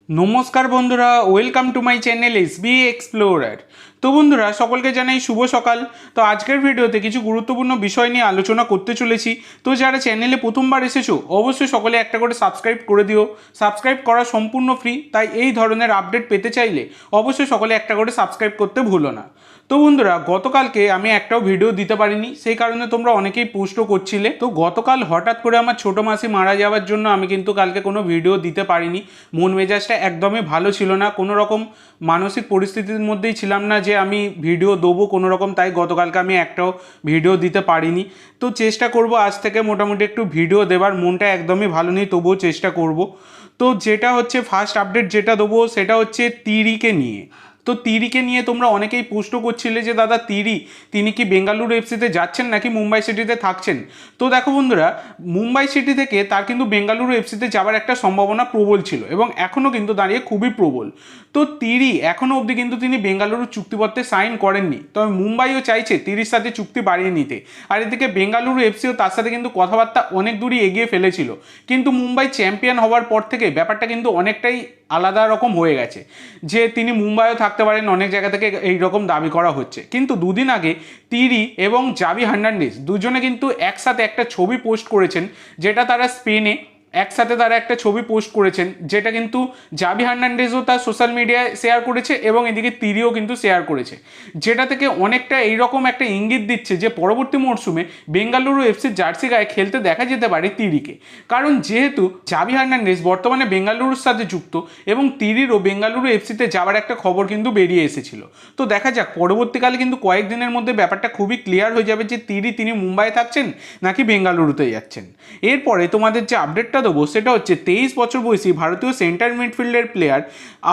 নমস্কার বন্ধুরা, welcome to my channel SB explorer. তো বন্ধুরা, সকলকে জানাই শুভ সকাল। তো আজকের ভিডিওতে কিছু গুরুত্বপূর্ণ বিষয় নিয়ে আলোচনা করতে চলেছি। তো যারা চ্যানেলে প্রথমবার এসেছো অবশ্যই সকলে একটা করে সাবস্ক্রাইব করে দিও। সাবস্ক্রাইব করা সম্পূর্ণ ফ্রি, তাই এই ধরনের আপডেট পেতে চাইলে অবশ্যই সকলে একটা করে সাবস্ক্রাইব করতে ভুলো না। তো বন্ধুরা, গতকালকে আমি একটাও ভিডিও দিতে পারিনি, সেই কারণে তোমরা অনেকেই পোস্টও করছিলে। তো গতকাল হঠাৎ করে আমার ছোটো মাসি মারা যাওয়ার জন্য আমি কিন্তু কালকে কোনো ভিডিও দিতে পারিনি। মন মেজাজটা একদমই ভালো ছিল না, কোনো রকম মানসিক পরিস্থিতির মধ্যেই ছিলাম না যে আমি ভিডিও দেবো কোনো রকম, তাই গতকালকে আমি একটাও ভিডিও দিতে পারিনি। তো চেষ্টা করব আজ থেকে মোটামুটি একটু ভিডিও দেবার। মনটা একদমই ভালো নেই, তবুও চেষ্টা করব। তো যেটা হচ্ছে ফার্স্ট আপডেট যেটা দেবো সেটা হচ্ছে তিরিকে নিয়ে। তো তিরিকে নিয়ে তোমরা অনেকেই পোস্টও করছিলে যে দাদা তিনি কি বেঙ্গালুরু এফসিতে যাচ্ছেন নাকি মুম্বাই সিটিতে থাকছেন। তো দেখো বন্ধুরা, মুম্বাই সিটি থেকে তার কিন্তু বেঙ্গালুরু এফসিতে যাওয়ার একটা সম্ভাবনা প্রবল ছিল এবং এখনও কিন্তু দাঁড়িয়ে খুবই প্রবল। তো এখনও অবধি কিন্তু তিনি বেঙ্গালুরু চুক্তিপত্রে সাইন করেননি, তবে মুম্বাইও চাইছে তিরির সাথে চুক্তি বাড়িয়ে নিতে। আর এদিকে বেঙ্গালুরু এফসিও তার সাথে কিন্তু কথাবার্তা অনেক দূরই এগিয়ে ফেলেছিল, কিন্তু মুম্বাই চ্যাম্পিয়ন হওয়ার পর থেকে ব্যাপারটা কিন্তু অনেকটাই আলাদা রকম হয়ে গেছে যে তিনি মুম্বাইও থাকতে পারেন, অনেক জায়গা থেকে এই রকম দাবি করা হচ্ছে। কিন্তু দুদিন আগে তিরি এবং জাভি হার্নান্ডেজ দুজনে কিন্তু একসাথে একটা ছবি পোস্ট করেছেন, যেটা তারা স্পেনে একসাথে তারা একটা ছবি পোস্ট করেছেন, যেটা কিন্তু জাভি হার্নান্ডেজও তার সোশ্যাল মিডিয়ায় শেয়ার করেছে এবং এদিকে তিরিও কিন্তু শেয়ার করেছে, যেটা থেকে অনেকটা এইরকম একটা ইঙ্গিত দিচ্ছে যে পরবর্তী মরশুমে বেঙ্গালুরু এফসির জার্সি গায়ে খেলতে দেখা যেতে পারে তিরিকে। কারণ যেহেতু জাভি হার্নান্ডেজ বর্তমানে বেঙ্গালুরুর সাথে যুক্ত এবং তিরিরও বেঙ্গালুরু এফসিতে যাওয়ার একটা খবর কিন্তু বেরিয়ে এসেছিল। তো দেখা যাক পরবর্তীকালে কিন্তু কয়েকদিনের মধ্যে ব্যাপারটা খুবই ক্লিয়ার হয়ে যাবে যে তিনি মুম্বাই থাকছেন নাকি বেঙ্গালুরুতে যাচ্ছেন। এরপরে তোমাদের যে আপডেটটা দেবো সেটা হচ্ছে 23 বছর বয়সী ভারতীয় সেন্টার মিডফিল্ডের প্লেয়ার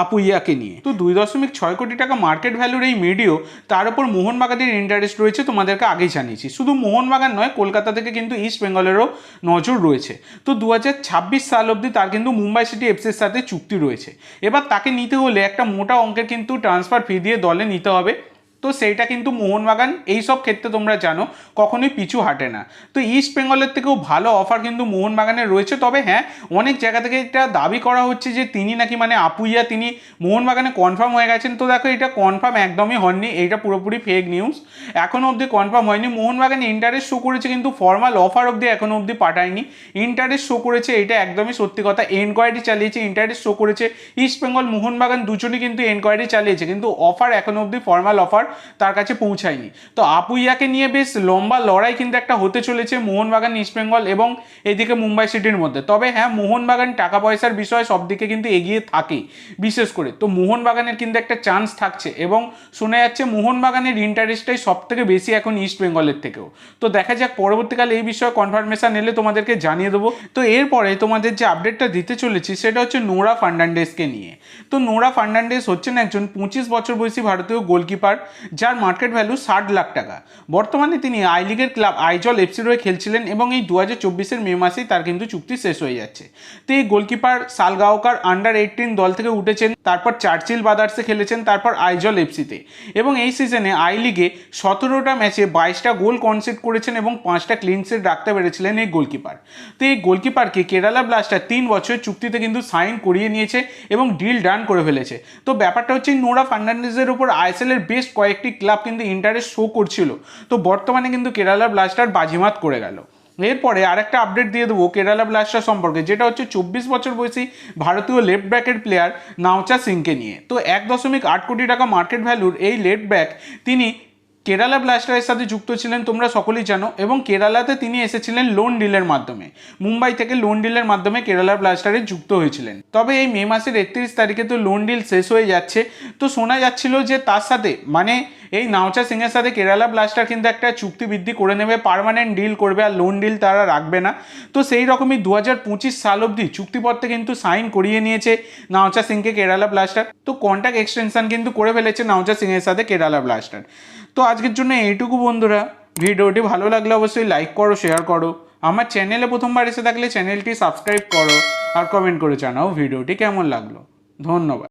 আপুইয়াকে নিয়ে। তো 2.6 কোটি টাকা মার্কেট ভ্যালুর এই মিডিও, তার উপর মোহনবাগানের ইন্টারেস্ট রয়েছে, তোমাদেরকে আগেই জানিয়েছি। শুধু মোহনবাগান নয়, কলকাতা থেকে কিন্তু ইস্ট বেঙ্গলেরও নজর রয়েছে। তো 2026 সাল অবধি তার কিন্তু মুম্বাই সিটি এফসির সাথে চুক্তি রয়েছে। এবার তাকে নিতে হলে একটা মোটা অঙ্কের কিন্তু ট্রান্সফার ফি দিয়ে দলে নিতে হবে। তো সেইটা কিন্তু মোহনবাগান এইসব ক্ষেত্রে তোমরা জানো কখনোই পিছু হাঁটে না। তো ইস্ট বেঙ্গলের থেকেও ভালো অফার কিন্তু মোহনবাগানের রয়েছে। তবে হ্যাঁ, অনেক জায়গা থেকে এটা দাবি করা হচ্ছে যে তিনি নাকি আপুইয়া তিনি মোহনবাগানে কনফার্ম হয়ে গেছেন। তো দেখো, এটা কনফার্ম একদমই হননি, এইটা পুরোপুরি ফেক নিউজ। এখনও অবধি কনফার্ম হয়নি। মোহনবাগানে ইন্টারেস্ট শো করেছে, কিন্তু ফর্মাল অফার অবধি এখনও অবধি পাঠায়নি। ইন্টারেস্ট শো করেছে, এটা একদমই সত্যি কথা। এনকোয়ারি চালিয়েছে, ইন্টারেস্ট শো করেছে। ইস্ট বেঙ্গল মোহনবাগান দুজনই কিন্তু এনকোয়ারি চালিয়েছে, কিন্তু অফার এখনও অবধি ফর্মাল অফার তার কাছে পৌঁছায়নি। তো আপুইয়াকে নিয়ে বেশ লম্বা লড়াই কিন্তু একটা হতে চলেছে মোহনবাগান, ইস্টবেঙ্গল এবং এদিকে মুম্বাই সিটির মধ্যে। তবে হ্যাঁ, মোহনবাগান টাকা পয়সার বিষয়ে সব দিকে কিন্তু এগিয়ে থাকে বিশেষ করে। তো মোহনবাগানের কিন্তু একটা চান্স থাকছে এবং শোনা যাচ্ছে মোহনবাগানের ইন্টারেস্টটাই সব থেকে বেশি এখন ইস্ট বেঙ্গলের থেকেও। তো দেখা যাক পরবর্তীকালে এই বিষয়ে কনফার্মেশন এলে তোমাদেরকে জানিয়ে দেবো। তো এরপরে তোমাদের যে আপডেটটা দিতে চলেছি সেটা হচ্ছে নোরা ফার্নান্ডেজকে নিয়ে। তো নোরা ফার্নান্ডেজ হচ্ছেন একজন 25 বছর বয়সী ভারতীয় গোলকিপার, যার মার্কেট ভ্যালু 60 লাখ টাকা। বর্তমানে তিনি আই লিগের ক্লাব আইজল এফসির হয়ে খেলছিলেন এবং এই 2024 মে মাসেই তার কিন্তু চুক্তি শেষ হয়ে যাচ্ছে। তো এই গোলকিপার সালগাঁওকার আন্ডার 18 দল থেকে উঠেছেন, তারপর চার্চিল ব্রাদার্সে খেলেছেন, তারপর আইজল এফসিতে। এবং এই সিজনে আই লিগে 17টা ম্যাচে 22টা গোল কনসিড করেছেন এবং 5টা ক্লিন শিট রাখতে পেরেছিলেন এই গোলকিপার। তো এই গোলকিপারকে কেরালা ব্লাস্টার 3 বছরের চুক্তিতে কিন্তু সাইন করিয়ে নিয়েছে এবং ডিল ডান করে ফেলেছে। তো ব্যাপারটা হচ্ছে নোরা ফার্নান্ডেজের উপর আইএসএল এর বেশ কয়েকটি ক্লাব কিন্তু ইন্টারেস্ট শো করছিল। তো বর্তমানে কিন্তু কেরালা ব্লাস্টার বাজিমাত করে গেল। এরপরে আরেকটা আপডেট দিয়ে দেবো কেরালা ব্লাস্টার সম্পর্কে, যেটা হচ্ছে 24 বছর বয়সী ভারতীয় লেফট ব্যাকের প্লেয়ার নাওচা সিংকে নিয়ে। তো 1.8 কোটি টাকা মার্কেট ভ্যালুর এই লেফট ব্যাক তিনি কেরালা ব্লাস্টারের সাথে যুক্ত ছিলেন, তোমরা সকলেই জানো। এবং কেরালাতে তিনি এসেছিলেন লোন ডিলের মাধ্যমে, মুম্বাই থেকে লোন ডিলের মাধ্যমে কেরালা ব্লাস্টারে যুক্ত হয়েছিলেন। তবে এই মে মাসের 31 তারিখে তো লোন ডিল শেষ হয়ে যাচ্ছে। তো শোনা যাচ্ছিল যে তার সাথে এই নাওচা সিংয়ের সাথে কেরালা ব্লাস্টার কিন্তু একটা চুক্তি বৃদ্ধি করে নেবে, পার্মানেন্ট ডিল করবে, আর লোন ডিল তারা রাখবে না। তো সেই রকমই 2025 সাল অবধি চুক্তিপত্রে কিন্তু সাইন করিয়ে নিয়েছে নাওচা সিংকে কেরালা ব্লাস্টার। তো কন্ট্রাক্ট এক্সটেনশন কিন্তু করে ফেলেছে নাওচা সিংয়ের সাথে কেরালা ব্লাস্টার। তো আজকের জন্য এইটুকু বন্ধুরা। ভিডিওটি ভালো লাগলে অবশ্যই লাইক করো, শেয়ার করো। আমার চ্যানেলে প্রথমবার এসে থাকলে চ্যানেলটি সাবস্ক্রাইব করো আর কমেন্ট করে জানাও ভিডিওটি কেমন লাগলো। ধন্যবাদ।